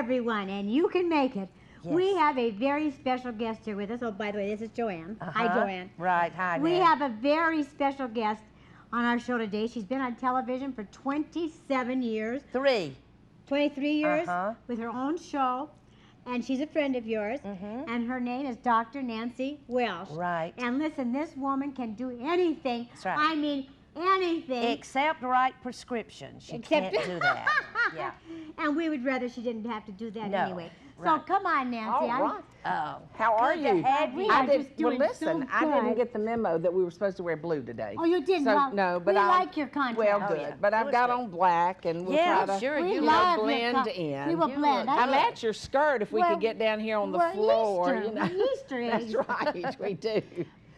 everyone, and you can make it. Yes. We have a very special guest here with us. Oh, by the way, this is Joanne. Hi, Joanne. Right, hi, We Nan. have a very special guest on our show today. She's been on television for 27 years. 23 years with her own show. And she's a friend of yours. And her name is Dr. Nancy Welch. Right. And listen, this woman can do anything. That's right. I mean, anything. Except write prescriptions. She can't do that. Yeah. And we would rather she didn't have to do that No. anyway. So Right. come on, Nancy. All right. Oh. How are Good to you? have you. are just doing listen, so I didn't good. get the memo that we were supposed to wear blue today. Oh, you didn't? So, Well, no, but we I like your contrast. Well, Oh, good. yeah. But It I've was got good. on black, and we'll Yeah, try to sure, we you love your blend in. We will You blend. look I I love- match your skirt if we Well, could get down here on the we're floor. Easter. You know. We're Easter eggs. That's right, we do.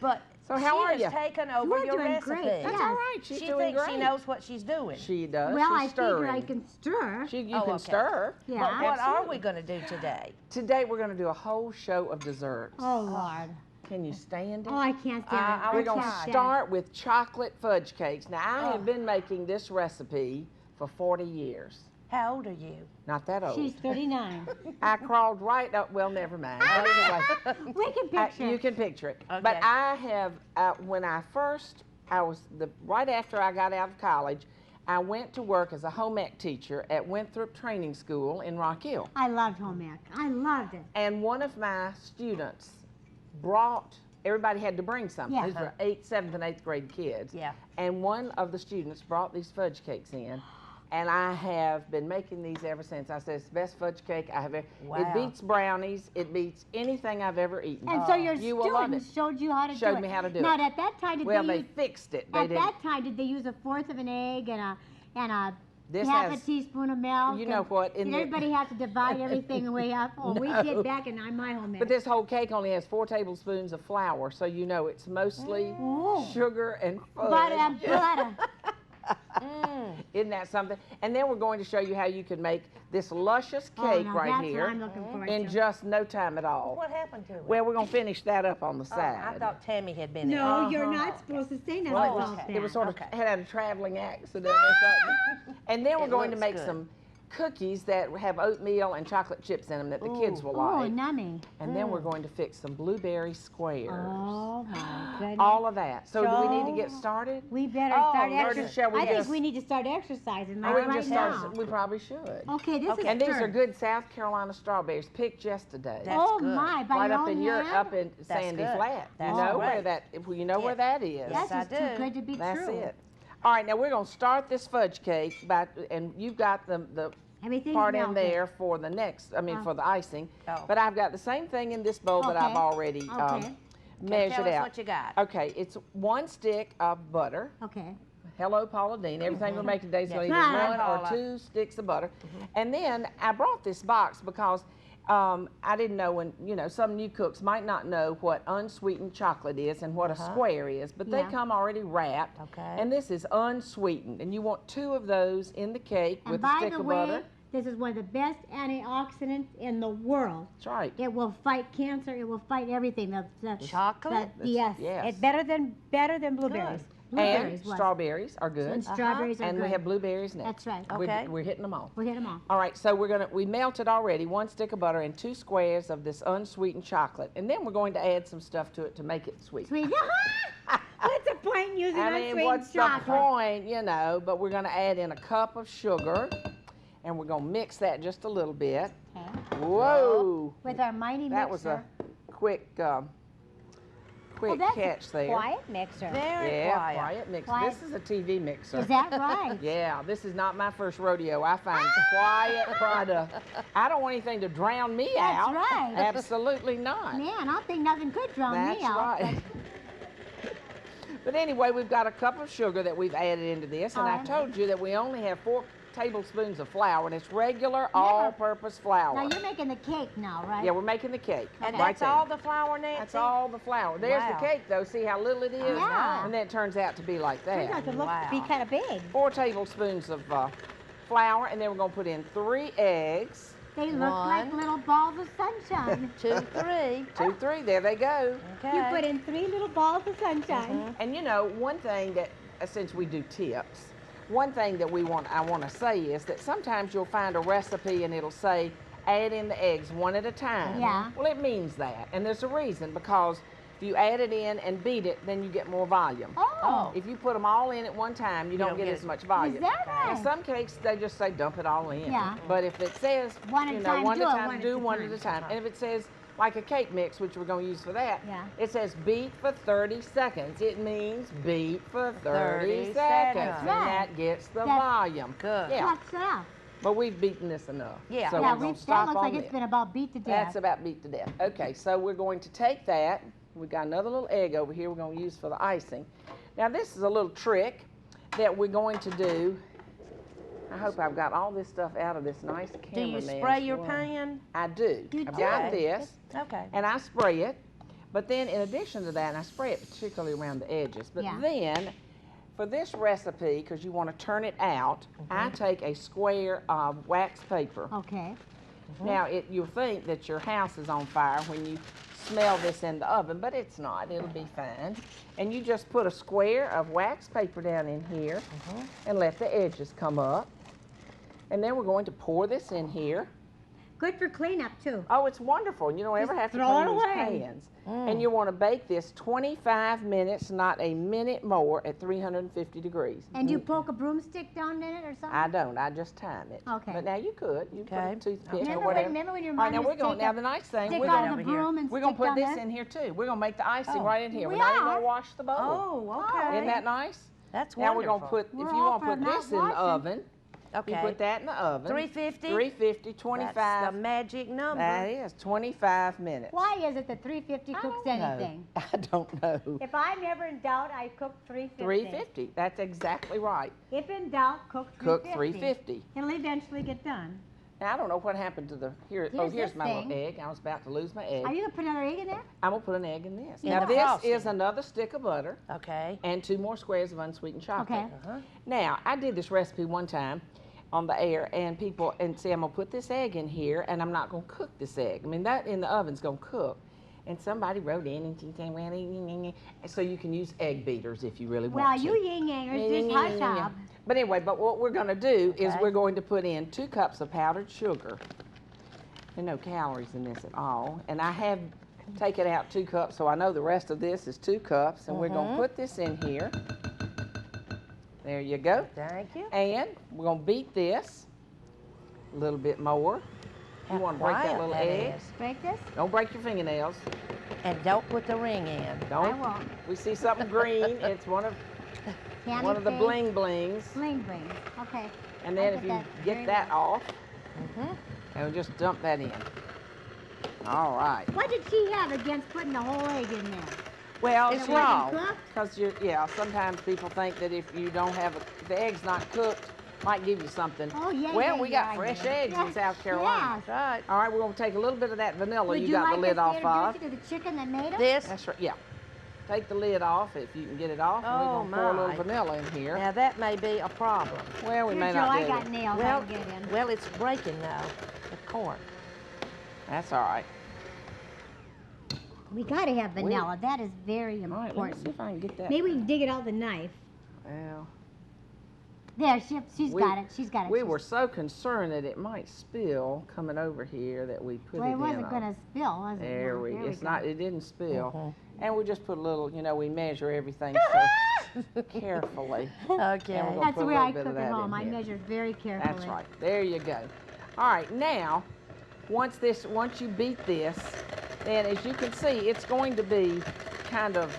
But So how are she you? has taken over You're your doing recipe. great. That's Yes. all right. She's She doing thinks great. she knows what she's doing. She does. Well, She's I figure stirring. I can stir. You Oh, can okay. stir. Yeah. But what are Absolutely. we going to do today? Today we're going to do a whole show of desserts. Oh, Lord. Can you stand it? Oh, I can't stand it. We're I going can't to stand it. start with chocolate fudge cakes. Now, I have been making this recipe for 40 years. How old are you? Not that old. She's 39. I crawled right up. Well, never mind. But anyway, We can picture. you can picture it. Okay. But I have, when I was right after I got out of college, I went to work as a home ec teacher at Winthrop Training School in Rock Hill. I loved home ec. I loved it. And one of my students brought, everybody had to bring something. Yeah. These were 8th, 7th, and 8th grade kids. Yeah. And one of the students brought these fudge cakes in. And I have been making these ever since. I said, it's the best fudge cake I have ever. Wow. It beats brownies. It beats anything I've ever eaten. And so your You will love students it. showed you how to do it. Showed me how to do now, it. at that time, did Well, they they use, fixed it. They at didn't. that time, did they use 1/4 of an egg and a This half has- a teaspoon of milk? You know and what, in Did the- everybody have to divide everything the way up? Oh, we No. did back in my home ec. But this whole cake only has 4 tablespoons of flour, so you know it's mostly Ooh. sugar and fudge. Butter and butter. Isn't that something? And then we're going to show you how you can make this luscious Oh, cake now right that's here what I'm looking forward in to. just no time at all. What happened to it? Well, we're going to finish that up on the Oh, side. I thought Tammy had been No, in. you're not supposed to say nothing Well, about it was that. sort of Okay. had a traveling accident or something. And then we're It going to looks make good. some cookies that have oatmeal and chocolate chips in them that the kids will Oh, like. nummy. And then we're going to fix some blueberry squares. Oh, my goodness. All of that. So do we need to get So- started? We better Oh, start Lord, exercising. shall we I think just- we need to start exercising Or like we can right just now. start. We probably should. Okay, this is And these stir. are good South Carolina strawberries picked yesterday. That's Oh good. my, by right your up own in your hand? up in That's Sandy good. Flat. That's you know where great. that you know where Yes. that is. That's I just too do. good to be That's true. it. All right, now we're going to start this fudge cake and you've got the Everything's part in melted. there for the next, for the icing. Oh. But I've got the same thing in this bowl that I've Okay. already Okay. measured Tell us out. what you got. Okay, it's 1 stick of butter. Okay. Hello, Paula Dean. Everything we're making today is going to Yes. either Hi. 1 or 2 sticks of butter. And then I brought this box because I didn't know when, some new cooks might not know what unsweetened chocolate is and what a square is, but they Yeah. come already wrapped. Okay. And this is unsweetened. And you want 2 of those in the cake And with a by stick the of way, butter. this is one of the best antioxidants in the world. That's right. It will fight cancer. It will fight everything. The Chocolate? yes. Yes. It's better than blueberries. And Blueberries was. strawberries are good. And strawberries are And good. we have blueberries next. That's right. Okay. We're hitting them all. We'll hit them all. All right, so we melted already 1 stick of butter and 2 squares of this unsweetened chocolate. And then we're going to add some stuff to it to make it sweet. Sweet. What's the point in using I mean, unsweetened what's chocolate? the point, but we're going to add in a cup of sugar, and we're going to mix that just a little bit. Okay. Whoa! With our mighty That mixer. was a quick Oh, that's catch a there. quiet mixer. Very Yeah, quiet. quiet mixer. Quiet. This is a TV mixer. Is that right? Yeah, this is not my first rodeo. I find quiet product. I don't want anything to drown me That's out. right. Absolutely not. Man, I don't think nothing could drown That's me out. right. But anyway, we've got a cup of sugar that we've added into this, and I Alright. told you that we only have 4 tablespoons of flour, and it's regular all-purpose flour. Now you're making the cake now, right? Yeah, we're making the cake. And right that's there. all the flour, Nancy? That's all the flour. There's Wow. the cake, though. See how little it is? Yeah. And then it turns out to be like Turns out that. to look be Wow. kind of big. 4 tablespoons of flour, and then we're going to put in 3 eggs. They look like 1. little balls of sunshine. 2, 3. 2, 3, there they go. Okay. You put in 3 little balls of sunshine. And one thing that, since we do tips, one thing that I want to say is that sometimes you'll find a recipe and it'll say add in the eggs one at a time. Yeah. Well, it means that. And there's a reason, because if you add it in and beat it, then you get more volume. Oh. If you put them all in at one time, you don't get as much volume. Is that right? In some cakes, they just say dump it all in. Yeah. But if it says, one at a time, do one at a time. And if it says, like a cake mix, which we're going to use for that, it says beat for 30 seconds. It means beat for 30 seconds. And that gets the volume. Good. Yeah. That's enough. But we've beaten this enough. Yeah. So Yeah, we're going to that stop looks on like this. it's been about beat to death. That's about beat to death. Okay, so we're going to take that. We've got another little egg over here we're going to use for the icing. Now this is a little trick that we're going to do. I hope I've got all this stuff out of this nice camera. Do you spray your pan? I do. I've got this. Okay. And I spray it. But then in addition to that, and I spray it particularly around the edges. But then for this recipe, because you want to turn it out, I take a square of wax paper. Okay. Now, you'll think that your house is on fire when you smell this in the oven, but it's not. It'll be fine. And you just put a square of wax paper down in here and let the edges come up. And then we're going to pour this in here. Good for cleanup, too. Oh, it's wonderful. You don't ever have to throw it clean away. these pans. And you want to bake this 25 minutes, not a minute more, at 350 degrees. And do you poke a broomstick down in it or something? I don't. I just time it. Okay. But now you could. You put a toothpick or Remember whatever. when your All right, mom now used to take now the nice thing, stick we're out going the broom and we're going to stick put down this there? in here too. We're going to make the icing right in here. We We're not even are. going to wash the bowl. Oh, okay. Isn't that nice? That's now wonderful. we're going to put, We're if you all want to for put not this in the washing. oven, Okay. you put that in the oven. 350? 350, 25. That's the magic number. That is 25 minutes. Why is it that 350 cooks anything? I don't know. If I'm ever in doubt, I cook 350. 350. That's exactly right. If in doubt, cook 350. Cook 350. It'll eventually get done. Now, I don't know what happened to the, here's this my little thing. egg. I was about to lose my egg. Are you going to put another egg in there? I'm going to put an egg in this. In Now, the this frosting. is another stick of butter Okay. and 2 more squares of unsweetened chocolate. Okay. Now, I did this recipe one time on the air, and people, and say, I'm going to put this egg in here, and I'm not going to cook this egg. I mean, that in the oven's going to cook. And somebody wrote in and she said, well, so you can use egg beaters if you really want to. Well, you yin-yangers, just hush up. But anyway, but what we're going to do is we're going to put in 2 cups of powdered sugar. There are no calories in this at all. And I have taken out 2 cups, so I know the rest of this is 2 cups. And we're going to put this in here. There you go. Thank you. And we're going to beat this a little bit more. You want to break that little egg. Break this? Don't break your fingernails. And don't put the ring in. Don't. I won't. We see something green. It's one of the bling blings. Bling bling. Okay. And then I if you that get very that well. off, and we just dump that in. All right. What did she have against putting the whole egg in there? Well, It it's wasn't wrong. cooked? Because sometimes people think that if you don't have the egg's not cooked, might give you something. Oh, yeah, Well, yeah, we yeah, got fresh yeah. eggs in Yes, South Carolina. yes. Right. All right, we're going to take a little bit of that vanilla Would you got the like lid us to off of. introduce you to the chicken that made them? This? That's right, yeah. Take the lid off if you can get it off. And we're Oh, going to pour a my. little vanilla in here. Now that may be a problem. Well, we Here, may Joe, not I do got it. nails I Well, can get in. well, it's breaking now. The corn. That's all right. We got to have vanilla. That is very All right, let me important. see if I can get that. Maybe we can dig it out with a knife. Well, There, she's We- got it. She's got it. we She's- were so concerned that it might spill coming over here that we put Well, it it in. wasn't going to spill, was it? There No, we. there It's go. not. It didn't spill. And we just put a little. We measure everything so carefully. Okay. And we're gonna That's put the a way little I bit of cook that at in home. I here. measure very carefully. That's right. There you go. All right. Now, once you beat this, then as you can see, it's going to be kind of,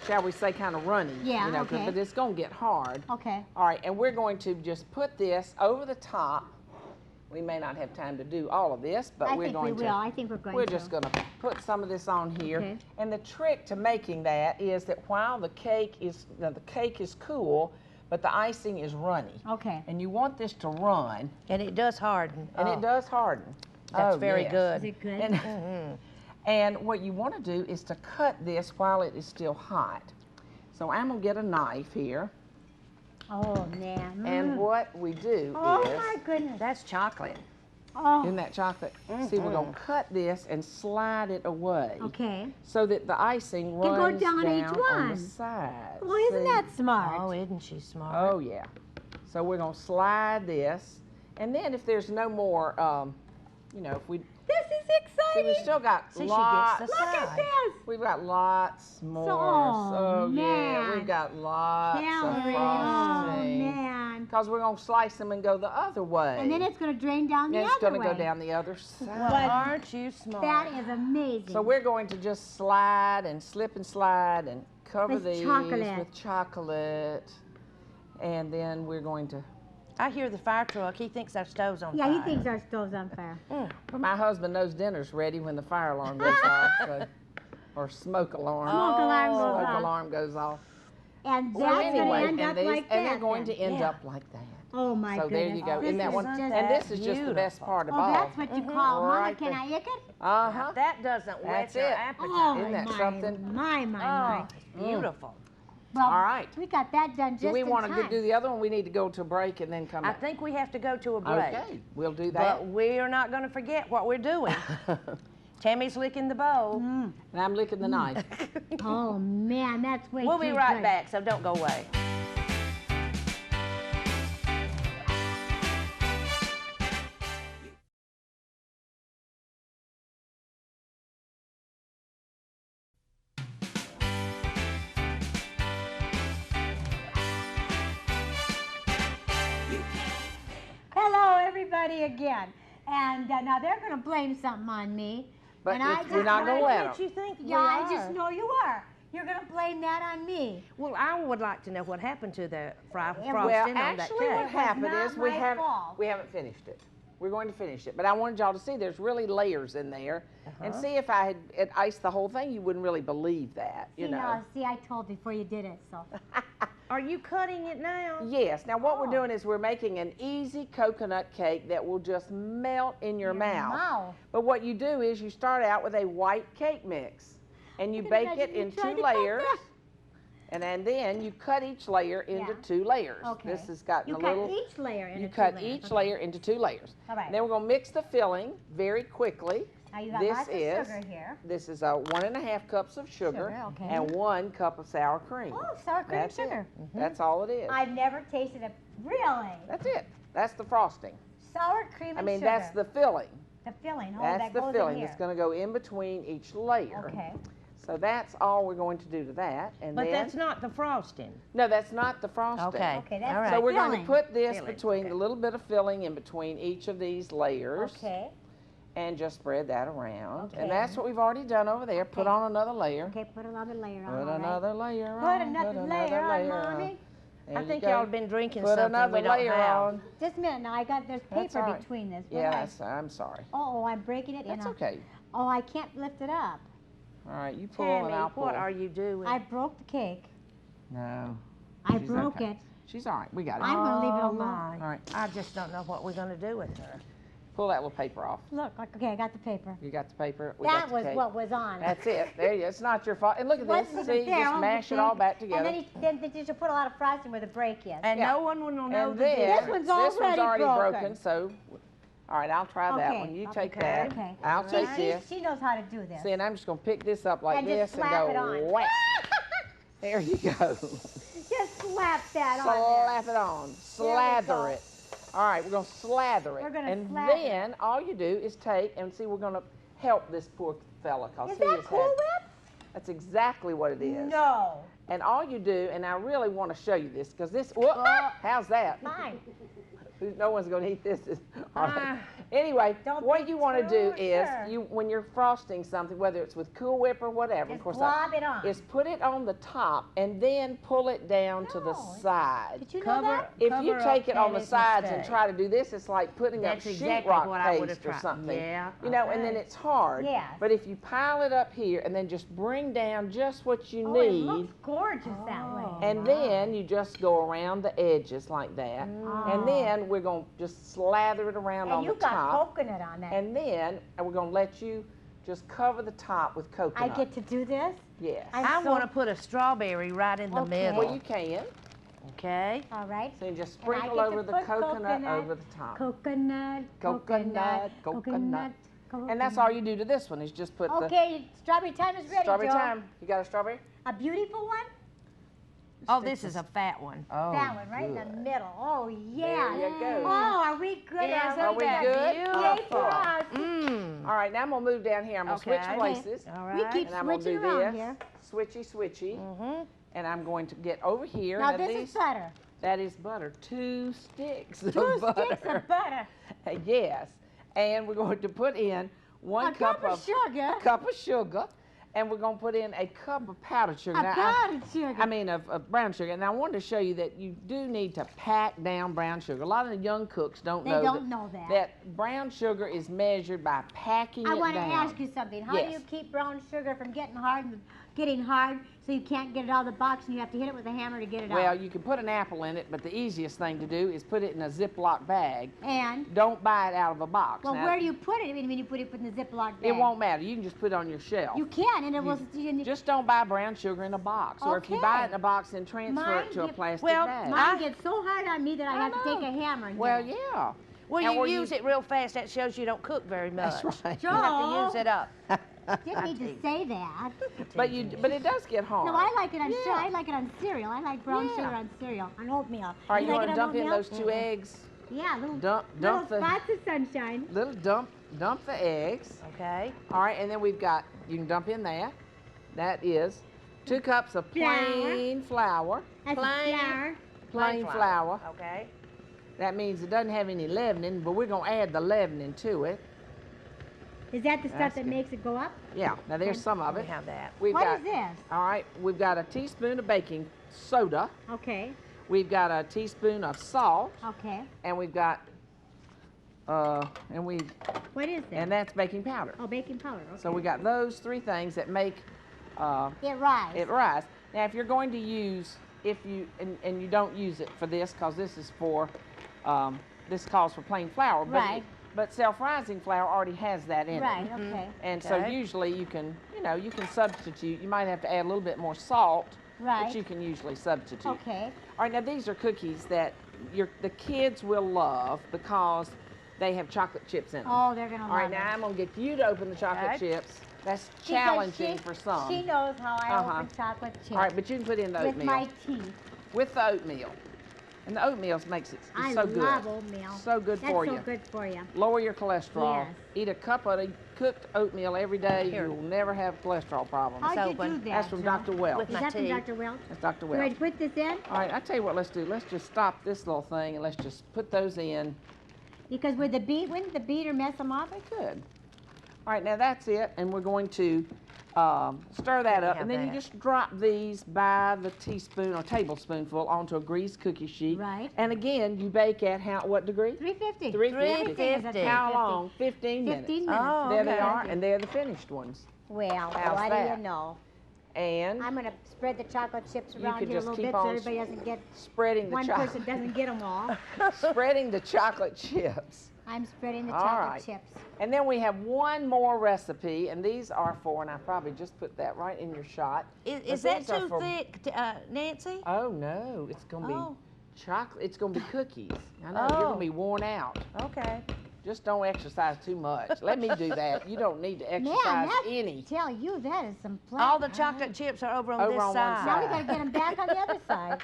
shall we say, kind of runny. Yeah, okay. But it's going to get hard. Okay. All right, and we're going to just put this over the top. We may not have time to do all of this, but I we're think going we to. will. I think we're going We're to. just going to put some of this on here. Okay. And the trick to making that is that while the cake is cool, but the icing is runny. Okay. And you want this to run, And it does harden. and it does harden. That's Oh, very yes. good. Is it good? And, and what you want to do is to cut this while it is still hot. So I'm going to get a knife here. Oh, man. And what we do Oh, is, my goodness. That's chocolate. Oh, in that chocolate, see, we're going to cut this and slide it away okay. so that the icing go runs down each on one. the side. Well, isn't See? that smart? Oh, isn't she smart? Oh, yeah. So we're going to slide this. And then if there's no more, you know, if we... This is See, exciting. we still got See, she lots. gets the Look at side. this. We've got lots more. Oh, yeah, man. we've got lots Celery. of Oh, frosting. man. Because we're going to slice them and go the other way. And then it's going to drain down the And other it's going to way. go down the other side. Well, aren't you smart? That is amazing. So we're going to just slide and slip and slide and cover With these chocolate. with chocolate. And then we're going to... I hear the fire truck. He thinks our stove's on fire. Yeah, he thinks our stove's on fire. Well, my husband knows dinner's ready when the fire alarm goes off. So, or smoke alarm. Smoke alarm goes Smoke off. alarm goes off. And that's Well, going to anyway, end up and, these, like that. and they're going to then. end Yeah. up like that. Oh, my So goodness. there you go. This Isn't that one? isn't And that this is just the best beautiful? part of Oh, all. that's what you call, Mama, Right can there. I eat it? Uh-huh. That doesn't whet That's your it. appetite. Oh, Isn't that my, something? my. Oh, it's beautiful. Well, All right. we got that done just Do we in want time. to do the other one? We need to go to a break and then come I back. think we have to go to a break. Okay, we'll do that. But we're not going to forget what we're doing. Tammy's licking the bowl. Mm. And I'm licking the knife. Oh, man, that's way We'll too be right good. back, so don't go away. Hello, everybody, again. And now they're going to blame something on me. But and I we're not going to let What them. you think Yeah, we I are. just know you are. You're going to blame that on me. Well, I would like to know what happened to the frosting Well, on that actually what cake. happened not is we my haven't, fault. we haven't finished it. We're going to finish it. But I wanted y'all to see there's really layers in there. And see, if I had iced the whole thing, you wouldn't really believe that, you See, know. now, see, I told before you did it, so. Are you cutting it now? Yes. Now what we're Oh. doing is we're making an easy coconut cake that will just melt in your mouth. But what you do is you start out with a white cake mix and you I can bake imagine it you in trying two to cut layers. that. And then you cut each layer into Yeah. 2 layers. Okay. This has gotten You a cut little... each layer into You two cut layers. each Okay. layer into 2 layers. All right. And then we're going to mix the filling very quickly. Now you got This lots of is sugar here. This is 1.5 cups of sugar, Sugar, okay. and 1 cup of sour cream. Oh, sour cream That's and sugar. It. That's all it is. I've never tasted it. Really? That's it. That's the frosting. Sour cream and I mean, sugar. that's the filling. The filling. Oh, That's that the goes filling in here. that's going to go in between each layer. Okay. So that's all we're going to do to that. And But then, that's not the frosting. no, that's not the frosting. Okay. Okay, that's All right. So we're filling. going to put this Filling, between okay. the little bit of filling in between each of these layers. Okay. And just spread that around. Okay. And that's what we've already done over there. Put Okay. on another layer. Okay, put another layer on. Put all right. another layer Put on. another layer on, Mommy. There I you think go. y'all have been drinking Put something another we don't layer have. on. Just a minute now. There's That's paper all right. between this. Yeah, What I'm sorry. Oh, I'm breaking it in. That's okay. Oh, I can't lift it up. All right, you pull Tammy, and I'll pull. what are you doing? I broke the cake. No. I She's broke okay. it. She's all right. We got it. I'm gonna leave it Oh, alone. my. All right. I just don't know what we're going to do with her. Pull that little paper off. Look, okay, I got the paper. You got the paper. We That got the was cake. what was on. That's it. There you go. It's not your fault. And look at this. Wasn't See, it there? just Oh, mash it the all thing. back together. And then you should put a lot of frosting where the break is. And Yeah. no one will know And the then, difference. This one's this one's already already broken. so, all right, I'll try that Okay, one. You okay, take that. Okay. I'll See, take this. She knows how to do this. See, and I'm just going to pick this up like And just this and slap go it on. whack. There you go. Just slap that on there. Slap it on. Slather it. All right, we're going to slather it. We're gonna and slather then all you do is take, and see, we're going to help this poor fella. Cause Is he that has Cool had, Whip? That's exactly what it is. No. And all you do, and I really want to show you this, because this, whoop, how's that? Fine. No one's going to eat this. All right. Ah. Anyway, Don't what be you want to do too is, sure. when you're frosting something, whether it's with Cool Whip or whatever, Just of course, glob it on. is put it on the top and then pull it down to the No. side. Did you know Cover- that? If Cover you up take it on the Patty's sides and mistake. try to do this, it's like putting That's up exactly sheetrock what I would've paste or tried. something. Yeah, You know, and then okay. it's hard. Yes. But if you pile it up here and then just bring down just what you Oh, it need, looks gorgeous that way. and then you just go around the edges like that. Oh. And then we're going to just slather it around on And the you got top. coconut on that. And then we're going to let you just cover the top with I coconut. get to do this? Yes. I so- want to put a strawberry right in the Okay. middle. Well, you can. Okay? All right. So you just And I sprinkle get to over the put coconut over the top. Coconut, Coconut, coconut. And that's all you do to this one is just put Okay, strawberry time is the ready, strawberry Joe. time. You got a strawberry? A beautiful one? Oh, this is a fat one. Oh, That one right in the middle. Oh, yeah. There you go. Oh, are we good? Are we good? Yay for us. All right, now I'm going to move down here. I'm going to switch places. All We right. keep And I'm going to switching do around this. here. Switchy, switchy. And I'm going to get over here. Now, this is butter. That is butter. 2 sticks of 2 butter. sticks of butter. Yes. And we're going to put in one cup of sugar. And we're going to put in a cup of powdered sugar. Powdered sugar. I mean, of brown sugar. And I wanted to show you that you do need to pack down brown sugar. A lot of the young cooks don't know that. That brown sugar is measured by packing it down. I want to ask you something. How do you keep brown sugar from getting hard so you can't get it out of the box and you have to hit it with a hammer to get it out? Well, you can put an apple in it, but the easiest thing to do is put it in a Ziploc bag. And? Don't buy it out of a box. Well, where do you put it? I mean, when you put it in the Ziploc bag? It won't matter. You can just put it on your shelf. You can, and it will... Just don't buy brown sugar in a box. Or if you buy it in a box, then transfer it to a plastic bag. Mine gets so hard on me that I have to take a hammer and Well, yeah. Well, you use it real fast. That shows you don't cook very much. That's right. You have to use it up. Didn't need to say that. But it does get hard. No, I like it on cereal. I like it on cereal. I like brown sugar on cereal, on oatmeal. All right, you want to dump in those 2 eggs? Yeah, little dump the spots of sunshine. Little dump the eggs. Okay. All right, and then we've got, you can dump in that. That is 2 cups of plain flour. That's Plain flour. Okay. That means it doesn't have any leavening, but we're going to add the leavening to it. Is that the stuff that makes it go up? Yeah, now there's some of it. We have that. What is this? All right, we've got a teaspoon of baking soda. Okay. We've got a teaspoon of salt. Okay. And we've got, What is that? and that's baking powder. Oh, baking powder, okay. So we got those 3 things that make it rise. Now, if you're going to use, and you don't use it for this, because this is for, this calls for plain flour. Right. But self-rising flour already has that in it. Right, okay. And so usually you can substitute. You might have to add a little bit more salt. Right. But you can usually substitute. Okay. All right, now these are cookies that the kids will love because they have chocolate chips in them. Oh, they're going to love All right, now I'm going to get you to open the chocolate chips. That's challenging for some. She knows how I open chocolate chips. All right, but you can put in the oatmeal. With my teeth. With the oatmeal. And the oatmeal makes it so good. I love oatmeal. So good for you. That's so good for you. Lower your cholesterol. Yes. Eat a cup of cooked oatmeal every day. You'll never have cholesterol problems. How'd you do that? That's from Dr. Welch. Is that from Dr. Welch? That's Dr. You ready Welch. to put this in? All right, I tell you what, let's do. Let's just stop this little thing and let's just put those in. Because wouldn't the beater mess them up? It could. All right, now that's it, and we're going to stir that up, and then you just drop these by the teaspoon or tablespoonful onto a greased cookie sheet. Right. And again, you bake at what degree? 350. 350. How long? 15 minutes. 15 minutes. Oh, There they are, and they're the finished ones. Well, How's what that? do you know? And I'm going to spread the chocolate chips You around could here a just little keep bit so on everybody doesn't get, spreading the one chocolate. person doesn't get them all. Spreading the chocolate chips. I'm spreading the All chocolate right. chips. And then we have one more recipe, and these are for, and I probably just put that right in your shot. Is But that these are too for- thick, Nancy? Oh no, it's gonna be chocolate. It's gonna be cookies. I know you're gonna be worn out. Okay. Just don't exercise too much. Let me do that. You don't need to exercise any. Tell you that is some fun. All the chocolate chips are over on this one side. Now we got to get them back on the other side.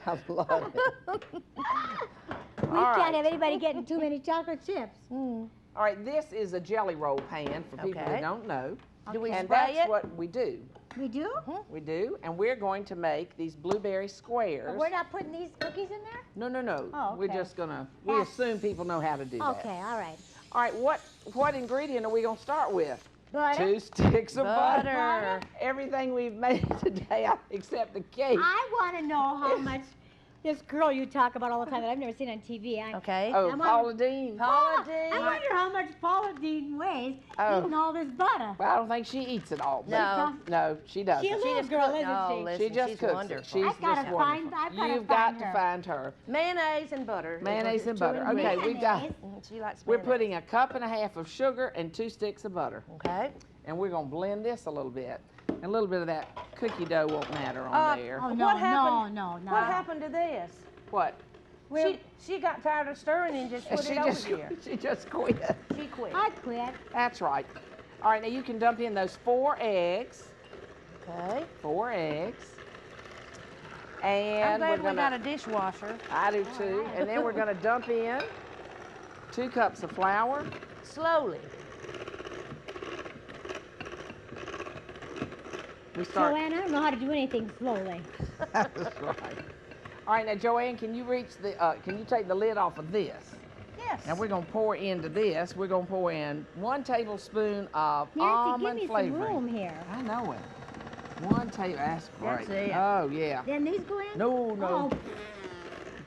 I love it. We can't have anybody getting too many chocolate chips. All right, this is a jelly roll pan for people who don't know. Do we And spray that's it? what we do. We do? We do, and we're going to make these blueberry squares. But we're not putting these cookies in there? No, no, no. Oh, We're okay. just gonna, we assume people know how to do that. Okay, all right. All right, what ingredient are we gonna start with? Butter. 2 sticks of butter. Butter. Everything we've made today except the cake. I want to know how much this girl you talk about all the time that I've never seen on TV. Okay. Oh, I'm Paula Dean. Paula I Dean. wonder how much Paula Dean weighs Oh. eating all this butter. Well, I don't think she eats it all. but- No. No, she doesn't. She's a little just girl, cooked- isn't no, she? listen, She just she's cooks wonderful. it. She's I've gotta just find- wonderful. I've gotta You've got find to her. find her. Mayonnaise and butter. Mayonnaise and Two butter. Okay, ingredients. we've got. Mayonnaise. She likes We're mayonnaise. putting a cup and a half of sugar and 2 sticks of butter, Okay. and we're gonna blend this a little bit. And a little bit of that cookie dough won't matter on there. Oh, What no, happened? no. What happened to this? What? She got tired of stirring and just put it over here. She just quit. She quit. I quit. That's right. All right, now you can dump in those 4 eggs. Okay. 4 eggs. And I'm glad we're we got a dishwasher. I do too. And then we're gonna dump in 2 cups of flour. Slowly. We start. Joanne, I don't know how to do anything slowly. That's right. All right, now Joanne, can you reach the? Can you take the lid off of this? Yes. Now we're gonna pour into this. We're gonna pour in 1 tablespoon of Nancy, almond give me flavoring. some room here. I know it. 1 table. That's great. That's it. Oh yeah. Then these go in? No, no. Oh,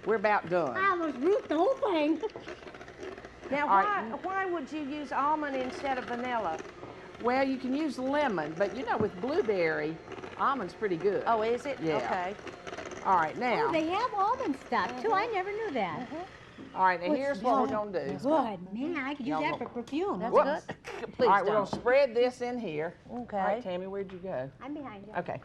We're about done. I almost roofed the whole thing. Now, All right. why would you use almond instead of vanilla? Well, you can use lemon, but you know, with blueberry, almond's pretty good. Oh, is it? Yeah. Okay. All right, now. Oh, they have almond stuff too. I never knew that. All right, now What's here's what we're that? gonna do. Good. Man, I could use Y'all that go- for perfume. That's Whoops. good. Please All right, we're don't. gonna spread this in here. Okay. All right, Tammy, where'd you go? I'm behind you. Okay.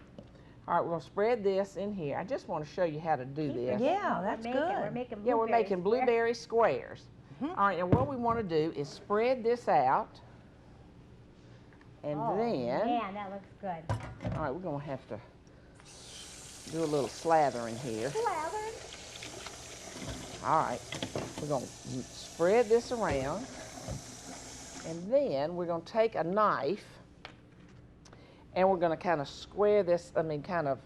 All right, we're gonna spread this in here. I just want to show you how to do this. Yeah, that's We're good. making Yeah, we're making blueberries. blueberry squares. All right, and what we want to do is spread this out. And Oh, then, man, that looks good. all right, we're gonna have to do a little slathering here. Slather. All right, we're gonna spread this around. And then we're gonna take a knife and we're gonna kind of square this, kind of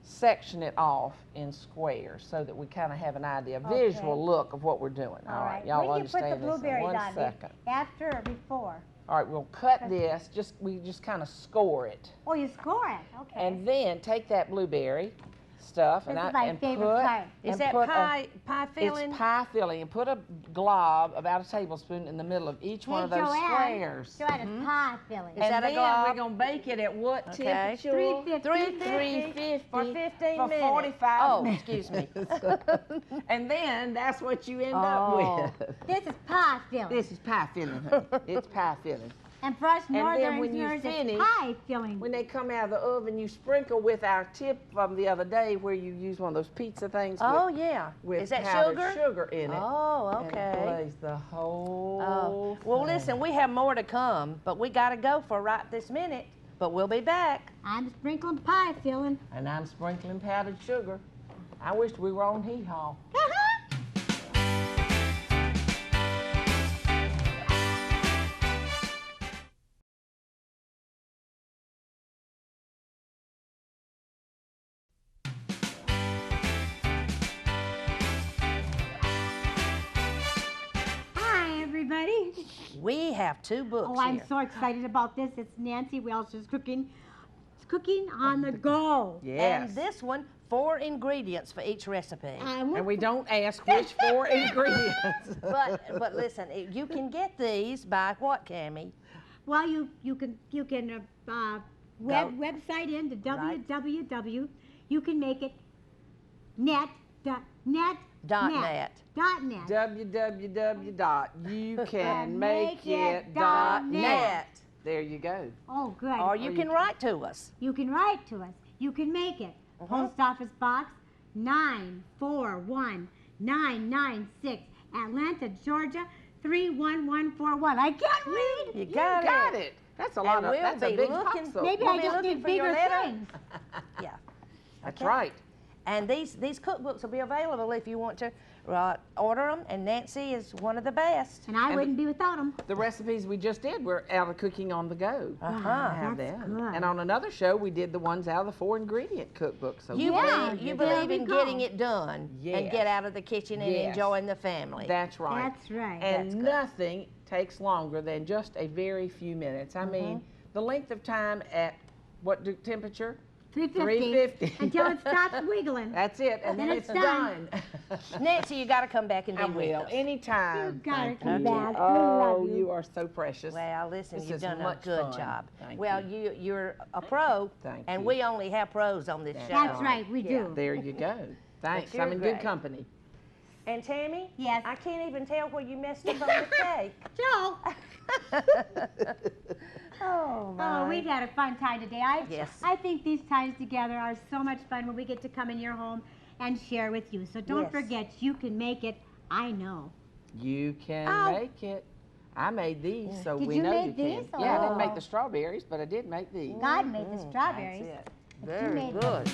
section it off in squares so that we kind of have an idea, a visual look of what we're doing. All right, y'all When do you put the understand this in blueberries 1 on? second. After or before? All right, we'll cut this, we just kind of score it. Oh, you score it. Okay. And then take that blueberry stuff This is my favorite part. Is and that put pie filling? It's pie filling, and put a glob, about a tablespoon, in the middle of each one of those squares. Joanne, it's pie filling. Is that a then glob? we're gonna bake it at what Okay. temperature? 350. 350 for 15 for minutes. 45 Oh, minutes. excuse me. And then that's what you end Oh. up with. This is pie filling. This is pie filling, honey. It's pie filling. And for us then northerners, when you it's finish, pie filling. When they come out of the oven, you sprinkle with our tip from the other day where you use one of those pizza things Oh, yeah. with Is that powdered sugar? sugar in it. Oh, And it okay. glaze the whole Oh. Well, thing. listen, we have more to come, but we got to go for right this minute. But we'll be back. I'm sprinkling pie filling. And I'm sprinkling powdered sugar. I wish we were on Hee Haw. Hi, everybody. We have 2 books Oh, I'm here. so excited about this. It's Nancy Welch's cooking. It's cooking on the go. Yes. And this one, 4 ingredients for each recipe. And we don't ask which 4 ingredients. But listen, you can get these by what, Cammie? Well, you can website into www. You can make it net. .net. www.youcanmakeit.net. There you go. Oh, good. Or you can write to us. You can write to us. You can make it. Post Office Box 941996, Atlanta, Georgia 31141. I can't read. You got Got it. it. That's a lot of, we'll that's a be big looking- puzzle. Maybe We'll I be just looking need for your bigger letter. things. Yeah. That's Okay. right. And these cookbooks will be available if you want to order them. And Nancy is one of the best. And I wouldn't be without them. The recipes we just did were out of Cooking on the Go. Uh-huh. I have That's them. good. And on another show, we did the ones out of the 4 ingredient cookbook. So You Yeah, believe, you there believe we in go. getting it done and Yes. get out of the kitchen and Yes. enjoying the family. that's right. That's right. And That's good. nothing takes longer than just a very few minutes. I mean, the length of time at what temperature? 350 until it stops wiggling. That's it, and then Then it's it's done. Nancy, you got to come back and be I with will, us. anytime. You gotta Thank come you. back. We Oh, love you. you are so precious. Well, listen, This you've is done a much good fun. job. Thank Well, you're a pro, Thank and you. we only have pros on this show. That's right, we Yeah. do. There you go. Thanks. you're I'm in good great. company. And Tammy? Yes. I can't even tell where you messed up on the cake. Joe. Oh, my. Oh, we've had a fun time today. Yes. I think these times together are so much fun when we get to come in your home and share with you. So don't Yes. forget, you can make it. I know. You can Oh. make it. I made these, so Did we you know make you can. these? Yeah, I didn't Oh. make the strawberries, but I did make these. God made the strawberries. That's it. But you Very made good.